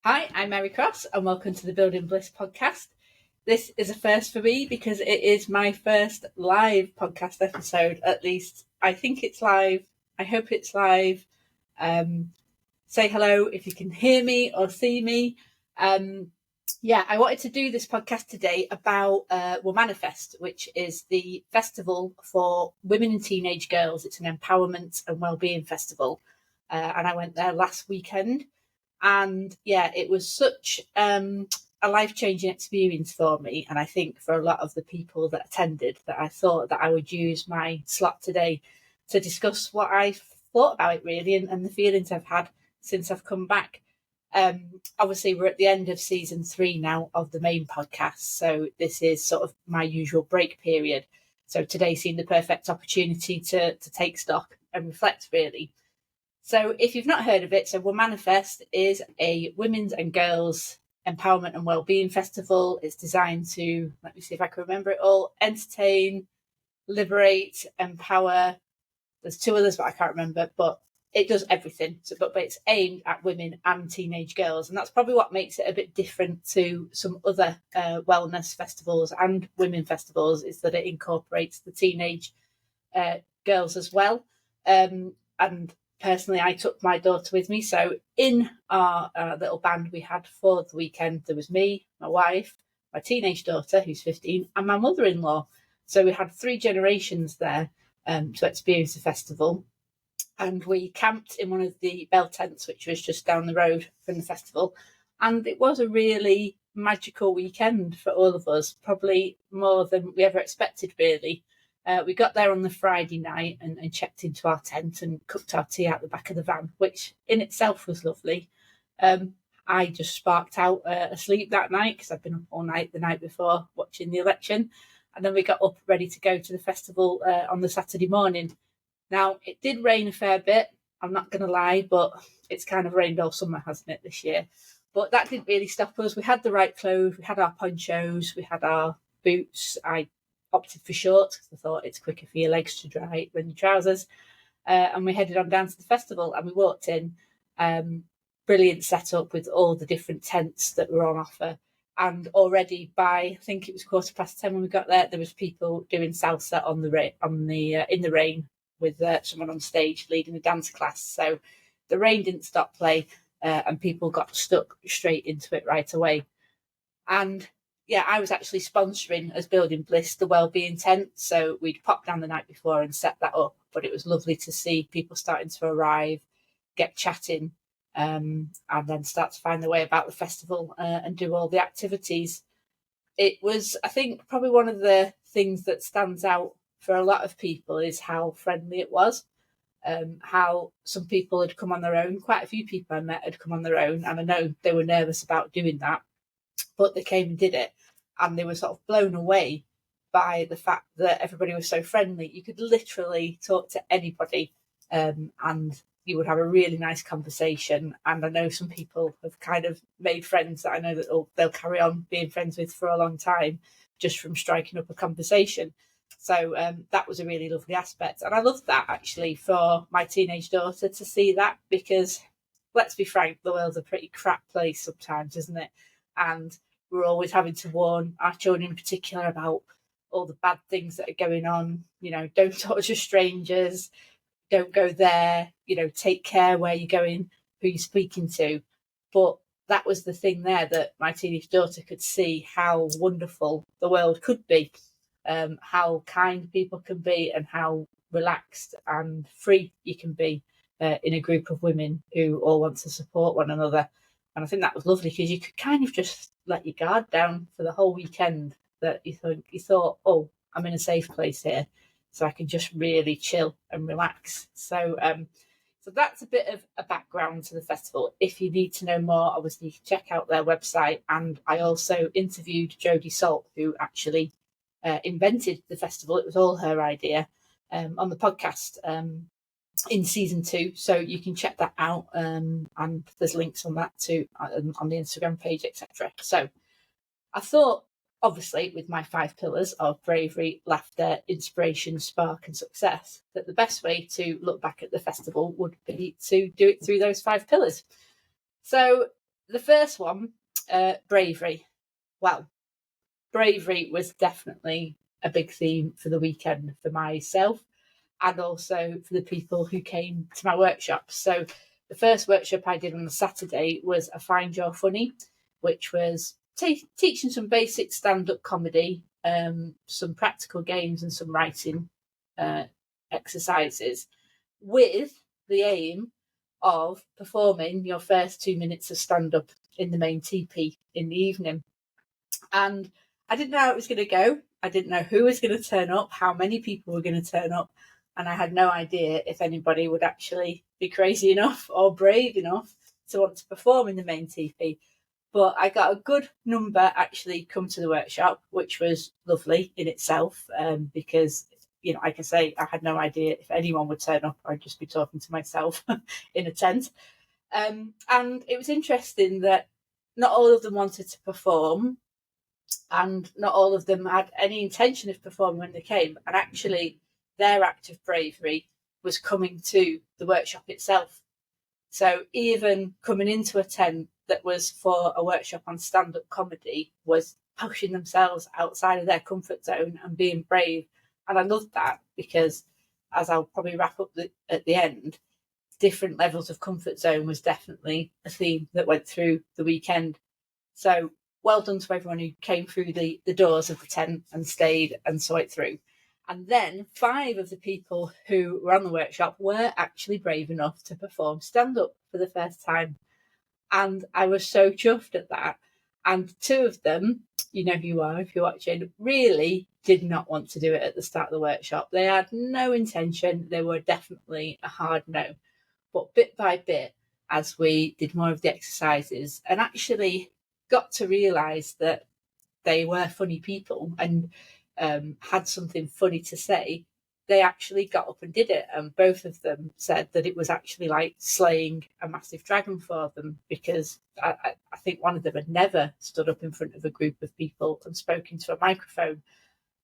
Hi, I'm Mary Cross and welcome to the Building Bliss podcast. This is a first for me because it is my first live podcast episode. At least I think it's live. I hope it's live. Say hello if you can hear me or see me. I wanted to do this podcast today about Womanifest, which is the festival for women and teenage girls. It's an empowerment and wellbeing festival. And I went there last weekend. And yeah, it was such a life-changing experience for me. And I think for a lot of the people that attended, that I thought that I would use my slot today to discuss what I thought about it really and the feelings I've had since I've come back. Obviously, we're at the end of season 3 now of the main podcast. So this is sort of my usual break period. So today seemed the perfect opportunity to take stock and reflect really. So if you've not heard of it, so Womanifest is a women's and girls empowerment and wellbeing festival. It's designed to, let me see if I can remember it all, entertain, liberate, empower. There's 2 others, but I can't remember, but it does everything. So, but it's aimed at women and teenage girls. And that's probably what makes it a bit different to some other wellness festivals and women festivals, is that it incorporates the teenage girls as well. And personally, I took my daughter with me. So in our little band we had for the weekend, there was me, my wife, my teenage daughter, who's 15, and my mother-in-law. So we had 3 generations there to experience the festival. And we camped in one of the bell tents, which was just down the road from the festival. And it was a really magical weekend for all of us, probably more than we ever expected, really. We got there on the Friday night and checked into our tent and cooked our tea out the back of the van, which in itself was lovely. I just sparked out asleep that night because I've been up all night the night before watching the election. And then we got up ready to go to the festival on the Saturday morning. Now, it did rain a fair bit, I'm not going to lie, but it's kind of rained all summer, hasn't it, this year? But that didn't really stop us. We had the right clothes, we had our ponchos, we had our boots. I opted for shorts because I thought it's quicker for your legs to dry than your trousers. And we headed on down to the festival and we walked in. Brilliant setup with all the different tents that were on offer. And already by, I think it was 10:15 when we got there, there was people doing salsa in the rain with someone on stage leading a dance class. So the rain didn't stop play and people got stuck straight into it right away. And yeah, I was actually sponsoring as Building Bliss the wellbeing tent. So we'd popped down the night before and set that up. But it was lovely to see people starting to arrive, get chatting, and then start to find their way about the festival and do all the activities. It was, I think, probably one of the things that stands out for a lot of people is how friendly it was. How some people had come on their own. Quite a few people I met had come on their own. And I know they were nervous about doing that, but they came and did it. And they were sort of blown away by the fact that everybody was so friendly. You could literally talk to anybody and you would have a really nice conversation. And I know some people have kind of made friends that I know that they'll carry on being friends with for a long time just from striking up a conversation. So that was a really lovely aspect. And I loved that actually for my teenage daughter to see that, because let's be frank, the world's a pretty crap place sometimes, isn't it? And we're always having to warn our children in particular about all the bad things that are going on. You know, don't talk to strangers, don't go there, you know, take care where you're going, who you're speaking to. But that was the thing there, that my teenage daughter could see how wonderful the world could be, how kind people can be and how relaxed and free you can be in a group of women who all want to support one another. And I think that was lovely because you could kind of just let your guard down for the whole weekend, that you thought, oh, I'm in a safe place here, so I can just really chill and relax. So that's a bit of a background to the festival. If you need to know more, obviously you can check out their website. And I also interviewed Jodie Salt, who actually invented the festival. It was all her idea, on the podcast in season 2. So you can check that out. And there's links on that too, on the Instagram page, etc. So I thought, obviously, with my 5 pillars of bravery, laughter, inspiration, spark and success, that the best way to look back at the festival would be to do it through those 5 pillars. So the first one, bravery. Well, bravery was definitely a big theme for the weekend for myself and also for the people who came to my workshops. So the first workshop I did on the Saturday was a Find Your Funny, which was teaching some basic stand-up comedy, some practical games and some writing exercises with the aim of performing your first 2 minutes of stand-up in the main TP in the evening. And I didn't know how it was going to go. I didn't know who was going to turn up, how many people were going to turn up, and I had no idea if anybody would actually be crazy enough or brave enough to want to perform in the main TP. But I got a good number actually come to the workshop, which was lovely in itself, because, you know, like I say, I had no idea if anyone would turn up. I'd just be talking to myself in a tent. And it was interesting that not all of them wanted to perform, and not all of them had any intention of performing when they came. And actually, their act of bravery was coming to the workshop itself. So even coming into a tent that was for a workshop on stand-up comedy was pushing themselves outside of their comfort zone and being brave. And I loved that because, as I'll probably wrap up at the end, different levels of comfort zone was definitely a theme that went through the weekend. So well done to everyone who came through the doors of the tent and stayed and saw it through. And then 5 of the people who were on the workshop were actually brave enough to perform stand-up for the first time. And I was so chuffed at that. And 2 of them, you know who you are if you're watching, really did not want to do it at the start of the workshop. They had no intention. They were definitely a hard no. But bit by bit, as we did more of the exercises and actually got to realise that they were funny people and had something funny to say, they actually got up and did it. And both of them said that it was actually like slaying a massive dragon for them, because I think one of them had never stood up in front of a group of people and spoken to a microphone.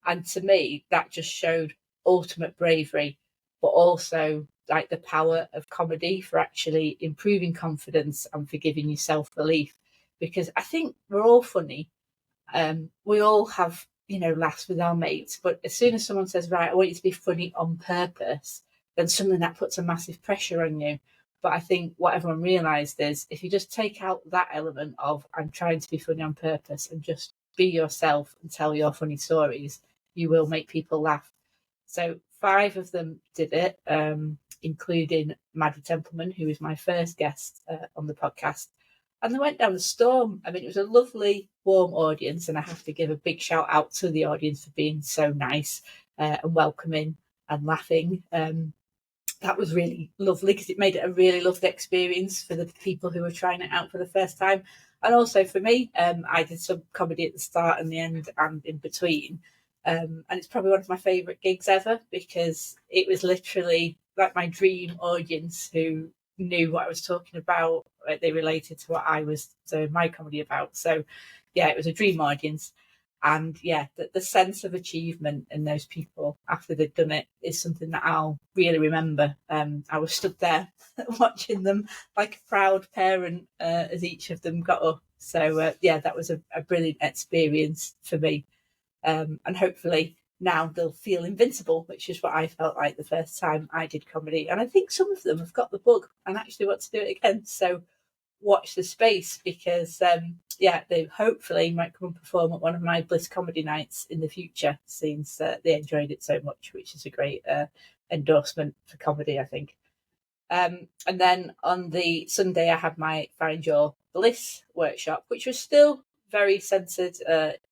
And to me, that just showed ultimate bravery, but also like the power of comedy for actually improving confidence and for giving you self-belief. Because I think we're all funny. We all have, you know, laughs with our mates, but as soon as someone says, right, I want you to be funny on purpose, then something that puts a massive pressure on you. But I think what everyone realised is if you just take out that element of I'm trying to be funny on purpose and just be yourself and tell your funny stories, you will make people laugh. So 5 of them did it, including Maddie Templeman, who was my first guest on the podcast. And they went down the storm. I mean, it was a lovely, warm audience, and I have to give a big shout out to the audience for being so nice and welcoming and laughing. That was really lovely because it made it a really lovely experience for the people who were trying it out for the first time. And also for me, I did some comedy at the start and the end and in between. And it's probably one of my favourite gigs ever because it was literally like my dream audience who knew what I was talking about. They related to what I was doing my comedy about. So, yeah, it was a dream audience. And yeah, the sense of achievement in those people after they'd done it is something that I'll really remember. I was stood there watching them like a proud parent as each of them got up. So yeah, that was a brilliant experience for me. And hopefully now they'll feel invincible, which is what I felt like the first time I did comedy. And I think some of them have got the bug and actually want to do it again. So watch the space because yeah, they hopefully might come and perform at one of my Bliss comedy nights in the future, since they enjoyed it so much, which is a great endorsement for comedy, I think. And then on the Sunday, I had my Find Your Bliss workshop, which was still very centered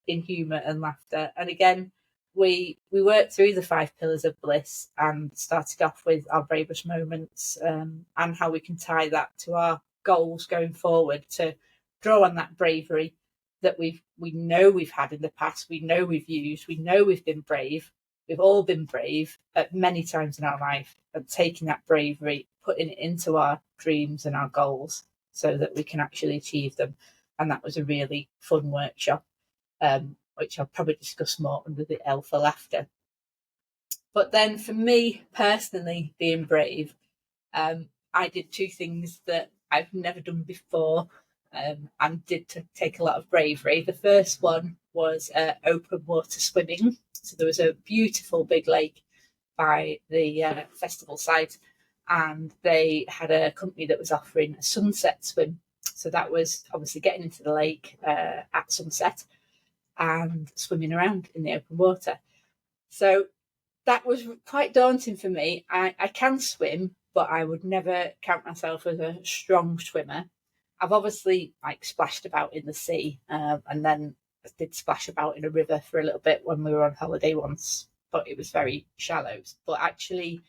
in humor and laughter. And again, we worked through the 5 pillars of bliss and started off with our bravest moments and how we can tie that to our goals going forward to draw on that bravery that we know we've had in the past, we know we've used, we know we've been brave. We've all been brave at many times in our life, and taking that bravery, putting it into our dreams and our goals so that we can actually achieve them. And that was a really fun workshop, which I'll probably discuss more under the L for laughter. But then for me personally, being brave, I did 2 things that I've never done before. and did take a lot of bravery. The first one was open water swimming. So there was a beautiful big lake by the festival site, and they had a company that was offering a sunset swim. So that was obviously getting into the lake at sunset and swimming around in the open water. So that was quite daunting for me. I can swim, but I would never count myself as a strong swimmer. I've obviously splashed about in the sea, and then I did splash about in a river for a little bit when we were on holiday once, but it was very shallow. But actually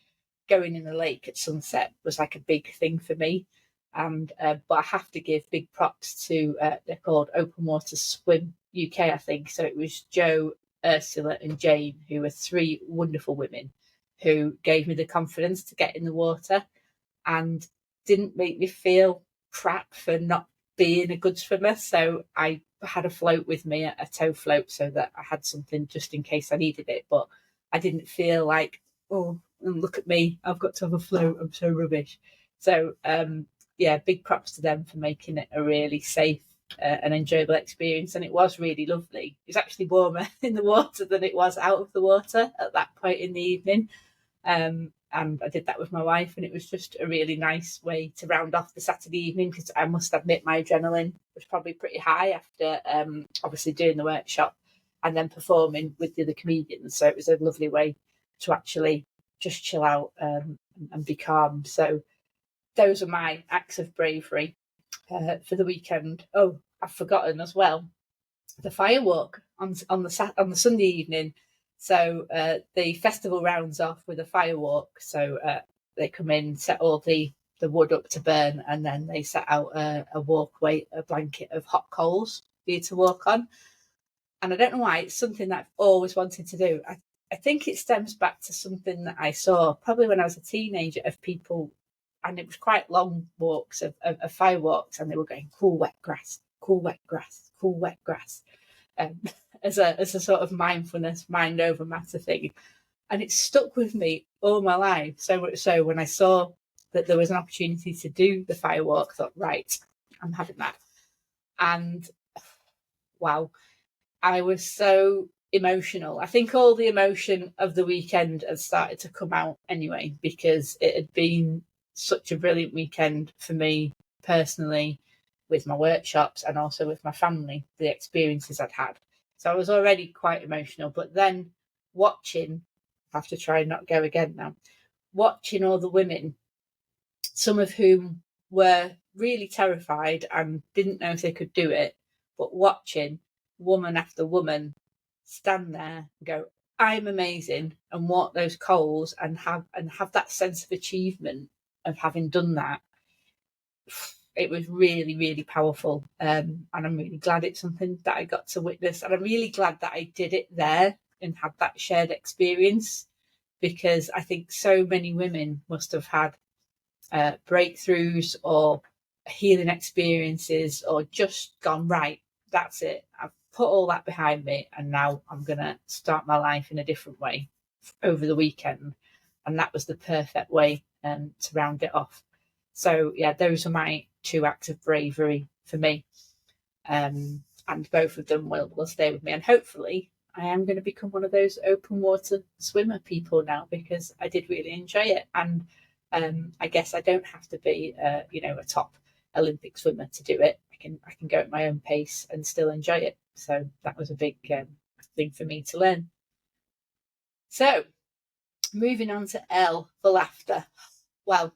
going in the lake at sunset was like a big thing for me. And but I have to give big props to they're called Open Water Swim UK, I think. So it was Joe, Ursula, and Jane, who were three wonderful women who gave me the confidence to get in the water and didn't make me feel crap for not being a good swimmer. So I had a float with me, a tow float, so that I had something just in case I needed it. But I didn't feel like, oh, look at me, I've got to have a float, I'm so rubbish. So yeah, big props to them for making it a really safe and enjoyable experience. And it was really lovely. It was actually warmer in the water than it was out of the water at that point in the evening. And I did that with my wife, and it was just a really nice way to round off the Saturday evening, because I must admit my adrenaline was probably pretty high after obviously doing the workshop and then performing with the other comedians. So it was a lovely way to actually just chill out and be calm. So those are my acts of bravery for the weekend. Oh, I've forgotten as well the firewalk on the Sunday evening. So the festival rounds off with a firewalk. So they come in, set all the wood up to burn, and then they set out a walkway, a blanket of hot coals for you to walk on. And I don't know why, it's something that I've always wanted to do. I think it stems back to something that I saw probably when I was a teenager of people, and it was quite long walks of firewalks, and they were going cool wet grass, cool wet grass, cool wet grass, as a sort of mindfulness, mind over matter thing. And it stuck with me all my life. So much so when I saw that there was an opportunity to do the firewalk, I thought, right, I'm having that. And wow, I was so emotional. I think all the emotion of the weekend had started to come out anyway, because it had been such a brilliant weekend for me personally, with my workshops and also with my family, the experiences I'd had. So I was already quite emotional. But then watching, I have to try and not go again now, watching all the women, some of whom were really terrified and didn't know if they could do it, but watching woman after woman stand there and go, I'm amazing, and walk those coals and have that sense of achievement of having done that. It was really, really powerful. And I'm really glad it's something that I got to witness. And I'm really glad that I did it there and had that shared experience, because I think so many women must have had breakthroughs or healing experiences, or just gone, right, that's it. I've put all that behind me, and now I'm going to start my life in a different way over the weekend. And that was the perfect way to round it off. So yeah, those are my two acts of bravery for me. And both of them will stay with me. And hopefully I am going to become one of those open water swimmer people now, because I did really enjoy it. And I guess I don't have to be a top Olympic swimmer to do it. I can go at my own pace and still enjoy it. So that was a big thing for me to learn. So moving on to L for laughter. Well,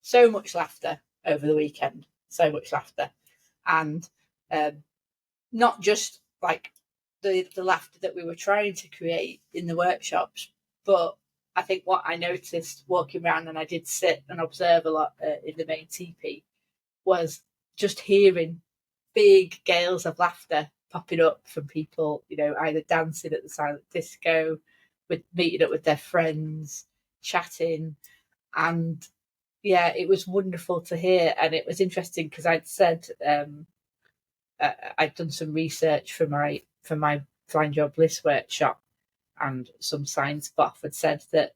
so much laughter over the weekend, so much laughter. And not just like the laughter that we were trying to create in the workshops, but I think what I noticed walking around, and I did sit and observe a lot in the main teepee, was just hearing big gales of laughter popping up from people, either dancing at the silent disco, with meeting up with their friends, chatting. And yeah, it was wonderful to hear. And it was interesting because I'd said I'd done some research for my Find Your Bliss workshop, and some science buff had said that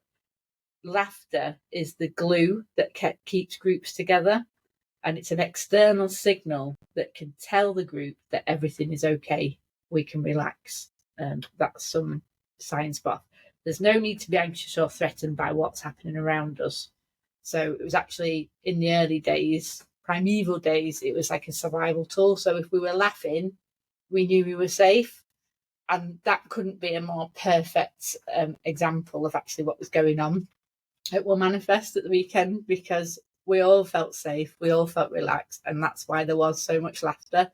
laughter is the glue that keeps groups together. And it's an external signal that can tell the group that everything is okay. We can relax. That's some science buff. There's no need to be anxious or threatened by what's happening around us. So it was actually in the early days, primeval days, it was like a survival tool. So if we were laughing, we knew we were safe. And that couldn't be a more perfect example of actually what was going on at Womanifest at the weekend, because we all felt safe, we all felt relaxed, and that's why there was so much laughter.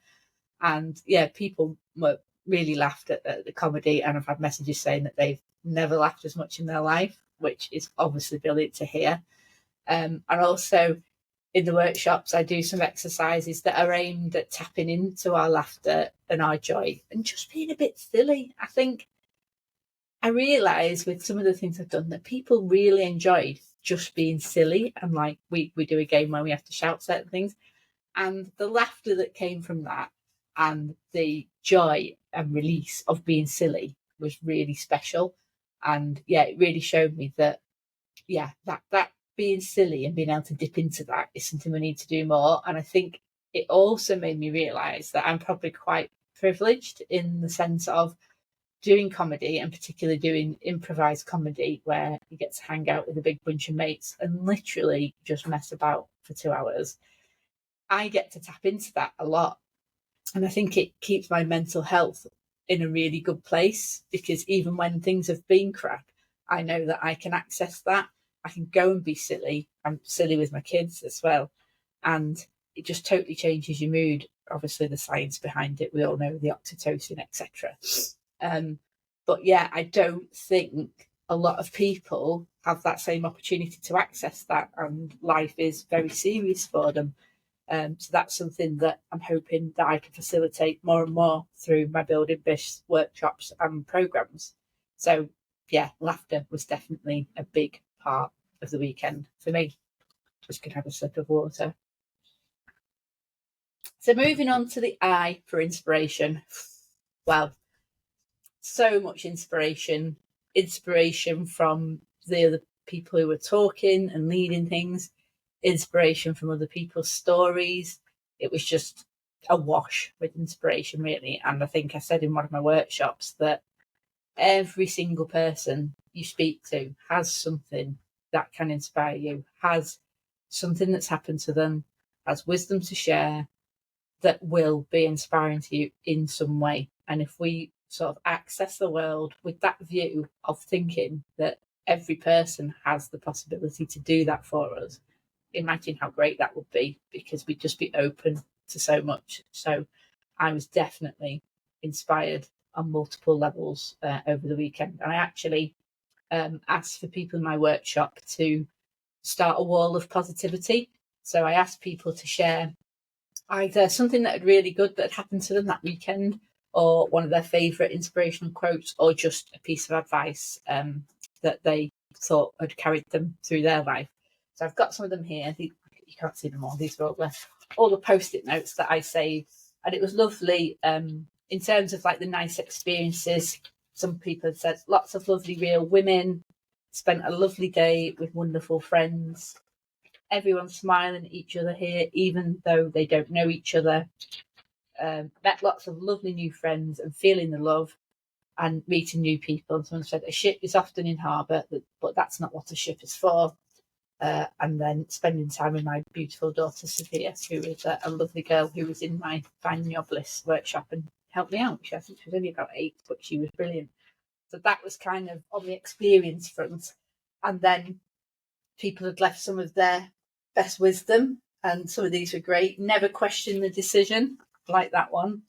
And yeah, people were really laughed at the comedy, and I've had messages saying that they've never laughed as much in their life, which is obviously brilliant to hear. And also in the workshops, I do some exercises that are aimed at tapping into our laughter and our joy and just being a bit silly. I think I realised with some of the things I've done that people really enjoyed just being silly. And like we do a game where we have to shout certain things. And the laughter that came from that and the joy and release of being silly was really special. And yeah, it really showed me that, yeah, that being silly and being able to dip into that is something we need to do more. And I think it also made me realise that I'm probably quite privileged in the sense of doing comedy, and particularly doing improvised comedy where you get to hang out with a big bunch of mates and literally just mess about for 2 hours. I get to tap into that a lot. And I think it keeps my mental health in a really good place, because even when things have been crap, I know that I can access that. I can go and be silly. I'm silly with my kids as well. And it just totally changes your mood. Obviously, the science behind it, we all know the oxytocin, etc. But yeah, I don't think a lot of people have that same opportunity to access that, and life is very serious for them. So that's something that I'm hoping that I can facilitate more and more through my Building Bliss workshops and programs. So yeah, laughter was definitely a big part of the weekend for me. Just gonna have a sip of water. So moving on to the I for inspiration. Well, so much inspiration from the other people who were talking and leading things, inspiration from other people's stories. It was just a wash with inspiration, really. And I think I said in one of my workshops that every single person you speak to has something that can inspire you, has something that's happened to them, has wisdom to share that will be inspiring to you in some way. And if we sort of access the world with that view of thinking that every person has the possibility to do that for us, imagine how great that would be, because we'd just be open to so much. So I was definitely inspired on multiple levels over the weekend. And I actually asked for people in my workshop to start a wall of positivity. So I asked people to share either something that had really good that had happened to them that weekend, or one of their favourite inspirational quotes, or just a piece of advice that they thought had carried them through their life. So I've got some of them here. You can't see them all. These are all the post-it notes that I saved. And it was lovely in terms of like the nice experiences. Some people had said lots of lovely real women, spent a lovely day with wonderful friends. Everyone's smiling at each other here, even though they don't know each other. Met lots of lovely new friends and feeling the love and meeting new people. And someone said a ship is often in harbour, but that's not what a ship is for. And then spending time with my beautiful daughter Sophia, who is a lovely girl who was in my Finding Your Bliss workshop and helped me out. I think she was only about 8, but she was brilliant. So that was kind of on the experience front. And then people had left some of their best wisdom, and some of these were great. Never question the decision, like that one.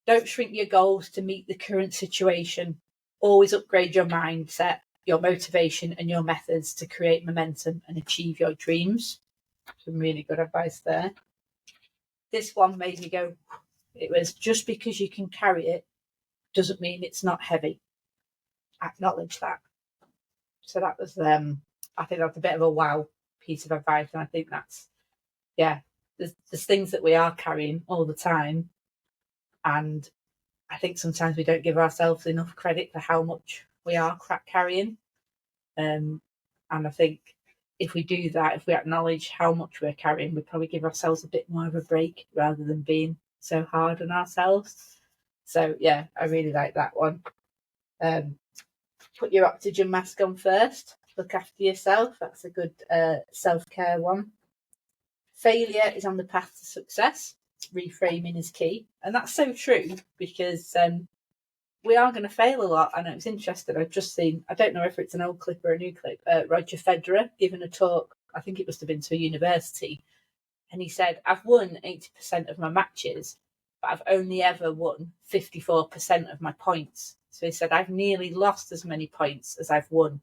Don't shrink your goals to meet the current situation. Always upgrade your mindset, your motivation, and your methods to create momentum and achieve your dreams. Some really good advice there. This one made me go, it was just because you can carry it doesn't mean it's not heavy. Acknowledge that. So that was, I think that's a bit of a wow piece of advice. And I think that's, yeah, there's things that we are carrying all the time. And I think sometimes we don't give ourselves enough credit for how much we are carrying. And I think if we do that, if we acknowledge how much we're carrying, we probably give ourselves a bit more of a break rather than being so hard on ourselves. So yeah, I really like that one. Put your oxygen mask on first. Look after yourself. That's a good self-care one. Failure is on the path to success. Reframing is key. And that's so true, because we are going to fail a lot. And it was interesting. I've just seen, I don't know if it's an old clip or a new clip, Roger Federer giving a talk. I think it must have been to a university. And he said, I've won 80% of my matches, but I've only ever won 54% of my points. So he said, I've nearly lost as many points as I've won.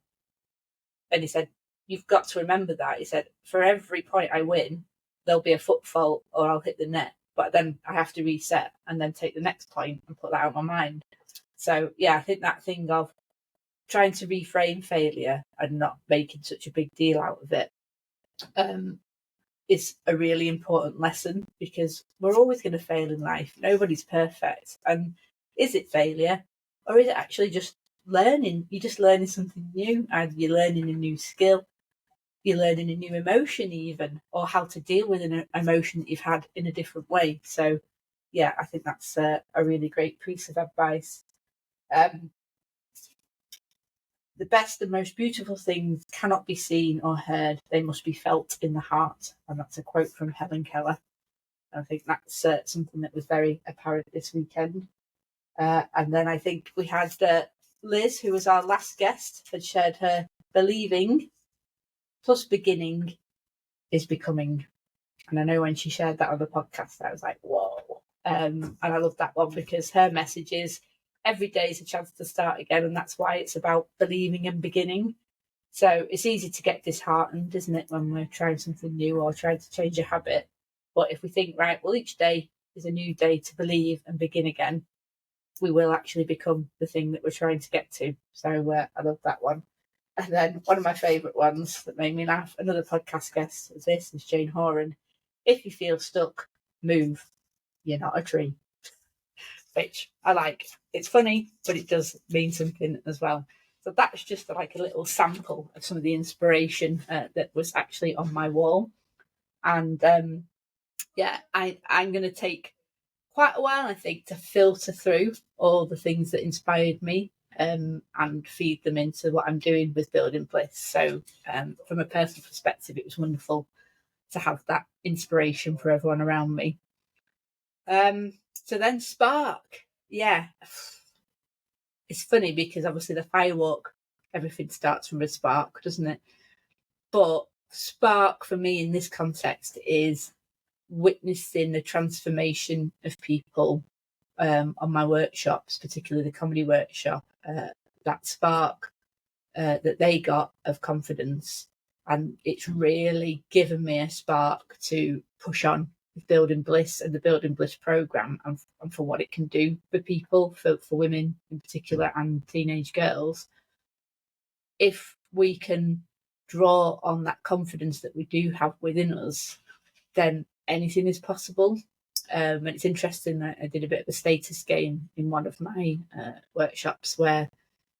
And he said, you've got to remember that. He said, for every point I win, there'll be a foot fault or I'll hit the net. But then I have to reset and then take the next point and put that out of my mind. So, yeah, I think that thing of trying to reframe failure and not making such a big deal out of it is a really important lesson, because we're always going to fail in life. Nobody's perfect. And is it failure, or is it actually just learning? You're just learning something new. Either you're learning a new skill, you're learning a new emotion even, or how to deal with an emotion that you've had in a different way. So yeah, I think that's a really great piece of advice. The best and most beautiful things cannot be seen or heard. They must be felt in the heart. And that's a quote from Helen Keller. I think that's something that was very apparent this weekend. And then I think we had Liz, who was our last guest, had shared her believing plus beginning is becoming. And I know when she shared that on the podcast, I was like, whoa. And I love that one, because her message is every day is a chance to start again. And that's why it's about believing and beginning. So it's easy to get disheartened, isn't it, when we're trying something new or trying to change a habit. But if we think, right, well, each day is a new day to believe and begin again, we will actually become the thing that we're trying to get to. So I love that one. And then one of my favourite ones that made me laugh, another podcast guest is Jane Horan. If you feel stuck, move. You're not a tree. Which I like. It's funny, but it does mean something as well. So that's just like a little sample of some of the inspiration that was actually on my wall. And yeah, I'm going to take quite a while, I think, to filter through all the things that inspired me and feed them into what I'm doing with Building Bliss. So from a personal perspective, it was wonderful to have that inspiration for everyone around me. So then Spark. Yeah. It's funny because obviously the firewalk, everything starts from a spark, doesn't it? But Spark for me in this context is witnessing the transformation of people on my workshops, particularly the comedy workshop, that spark that they got of confidence. And it's really given me a spark to push on with Building Bliss and the Building Bliss program, and for what it can do for people, for women in particular, and teenage girls. If we can draw on that confidence that we do have within us, then anything is possible. And it's interesting that I did a bit of a status game in one of my workshops, where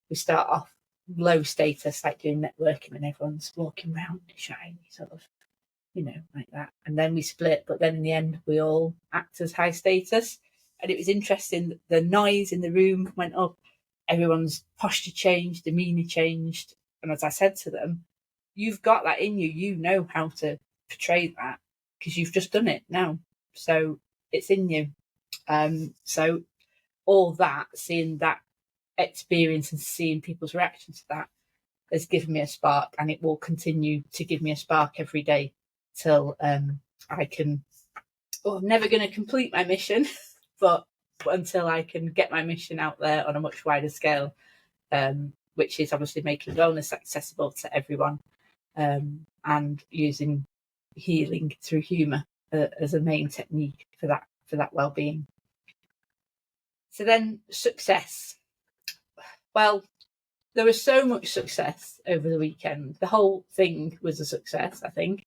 we start off low status, like doing networking, and everyone's walking around shiny, sort of, like that. And then we split, but then in the end, we all act as high status. And it was interesting, the noise in the room went up, everyone's posture changed, demeanour changed. And as I said to them, you've got that in you, you know how to portray that, because you've just done it now. So it's in you. So all that, seeing that experience and seeing people's reaction to that has given me a spark, and it will continue to give me a spark every day till I can, I'm never going to complete my mission, but until I can get my mission out there on a much wider scale, which is obviously making wellness accessible to everyone, and using healing through humour as a main technique for that well-being. So then success. Well, there was so much success over the weekend. The whole thing was a success, I think.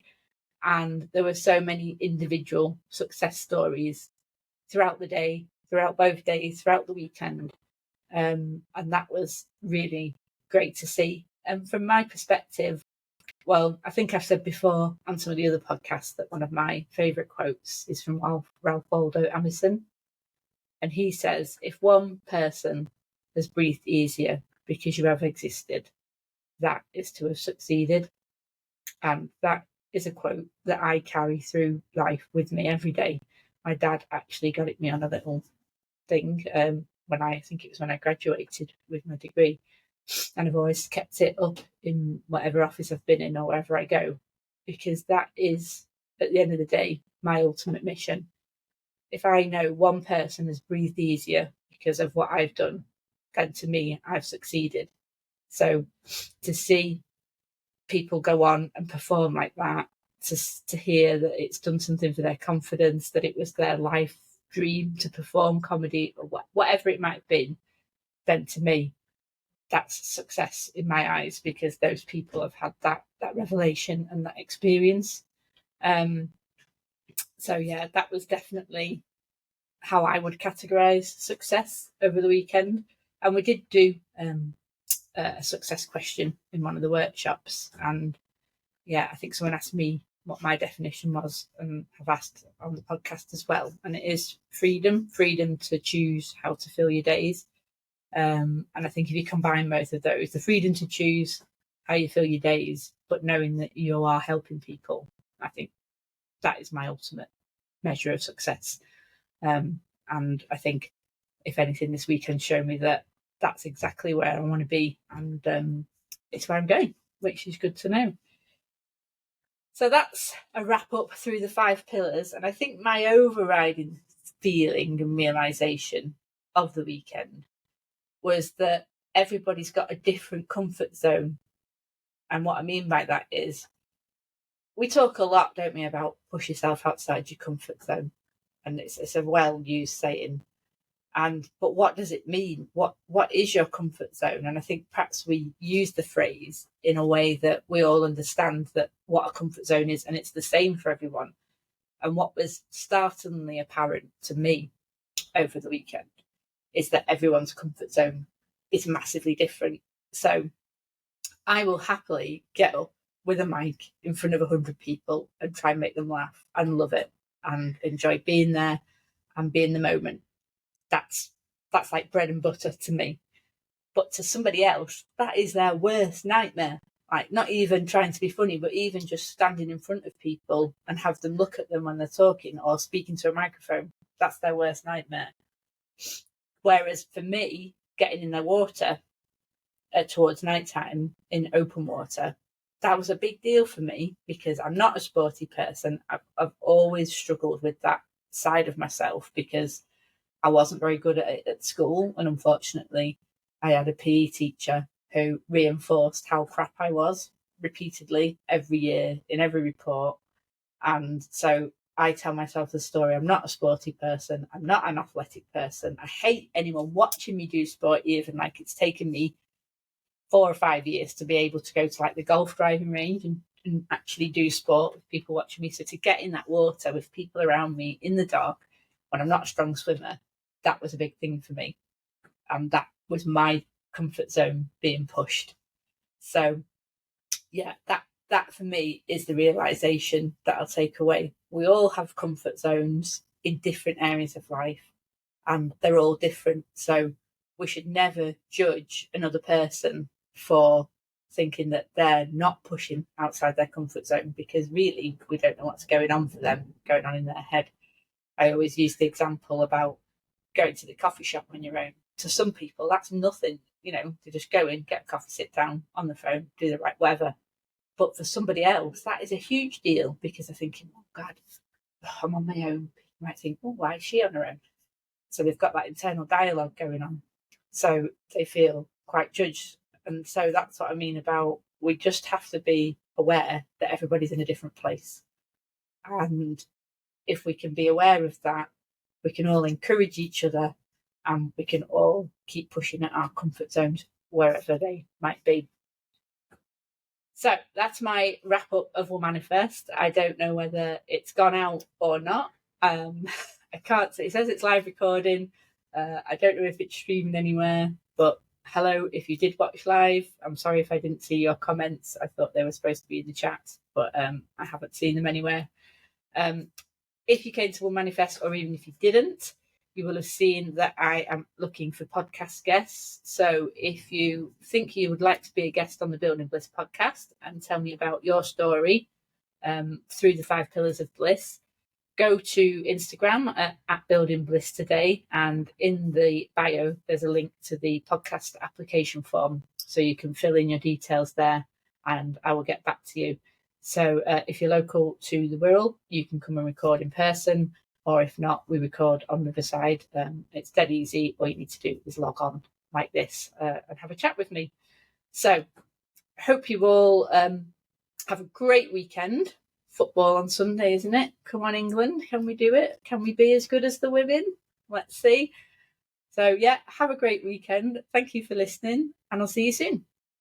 And there were so many individual success stories throughout the day, throughout both days, throughout the weekend. And that was really great to see. And from my perspective, Well, I think I've said before on some of the other podcasts that one of my favourite quotes is from Ralph Waldo Emerson. And he says, if one person has breathed easier because you have existed, that is to have succeeded. And that is a quote that I carry through life with me every day. My dad actually got it me on a little thing when I think it was when I graduated with my degree. And I've always kept it up in whatever office I've been in or wherever I go, because that is, at the end of the day, my ultimate mission. If I know one person has breathed easier because of what I've done, then to me, I've succeeded. So to see people go on and perform like that, to hear that it's done something for their confidence, that it was their life dream to perform comedy or whatever it might have been, then to me, that's success in my eyes, because those people have had that revelation and that experience. So yeah, that was definitely how I would categorize success over the weekend. And we did do a success question in one of the workshops, and yeah, I think someone asked me what my definition was, and I've asked on the podcast as well, and it is freedom to choose how to fill your days. And I think if you combine both of those, the freedom to choose how you fill your days, but knowing that you are helping people, I think that is my ultimate measure of success. And I think, if anything, this weekend showed me that that's exactly where I want to be, and it's where I'm going, which is good to know. So that's a wrap up through the 5 pillars. And I think my overriding feeling and realization of the weekend was that everybody's got a different comfort zone. And what I mean by that is, we talk a lot, don't we, about push yourself outside your comfort zone. And it's a well-used saying. But what does it mean? What is your comfort zone? And I think perhaps we use the phrase in a way that we all understand that what a comfort zone is, and it's the same for everyone. And what was startlingly apparent to me over the weekend is that everyone's comfort zone is massively different. So I will happily get up with a mic in front of 100 people and try and make them laugh and love it and enjoy being there and be in the moment. That's like bread and butter to me. But to somebody else, that is their worst nightmare. Like, not even trying to be funny, but even just standing in front of people and have them look at them when they're talking or speaking to a microphone, that's their worst nightmare. Whereas for me, getting in the water towards nighttime in open water, that was a big deal for me, because I'm not a sporty person. I've always struggled with that side of myself, because I wasn't very good at it at school, and unfortunately I had a PE teacher who reinforced how crap I was repeatedly every year in every report. And so I tell myself the story, I'm not a sporty person, I'm not an athletic person, I hate anyone watching me do sport, even. Like, it's taken me 4 or 5 years to be able to go to like the golf driving range and actually do sport with people watching me. So to get in that water with people around me in the dark when I'm not a strong swimmer, that was a big thing for me. And that was my comfort zone being pushed. So yeah, that for me is the realization that I'll take away. We all have comfort zones in different areas of life, and they're all different. So we should never judge another person for thinking that they're not pushing outside their comfort zone, because really we don't know what's going on for them, going on in their head. I always use the example about going to the coffee shop on your own. To some people, that's nothing, to just go in, get a coffee, sit down on the phone, do the right weather. But for somebody else, that is a huge deal, because they're thinking, oh God, I'm on my own. People might think, oh, why is she on her own? So they've got that internal dialogue going on. So they feel quite judged. And so that's what I mean about, we just have to be aware that everybody's in a different place. And if we can be aware of that, we can all encourage each other, and we can all keep pushing at our comfort zones wherever they might be. So that's my wrap up of Womanifest. I don't know whether it's gone out or not. I can't say. It says it's live recording. I don't know if it's streaming anywhere, but hello if you did watch live. I'm sorry if I didn't see your comments. I thought they were supposed to be in the chat, but I haven't seen them anywhere. If you came to Womanifest, or even if you didn't, you will have seen that I am looking for podcast guests. So if you think you would like to be a guest on the Building Bliss podcast and tell me about your story through the 5 pillars of bliss, go to Instagram at Building Bliss Today, and in the bio there's a link to the podcast application form, so you can fill in your details there and I will get back to you. So if you're local to the Wirral, you can come and record in person, or if not, we record on Riverside. It's dead easy. All you need to do is log on like this and have a chat with me. So hope you all have a great weekend. Football on Sunday, isn't it? Come on, England. Can we do it? Can we be as good as the women? Let's see. So, yeah, have a great weekend. Thank you for listening, and I'll see you soon.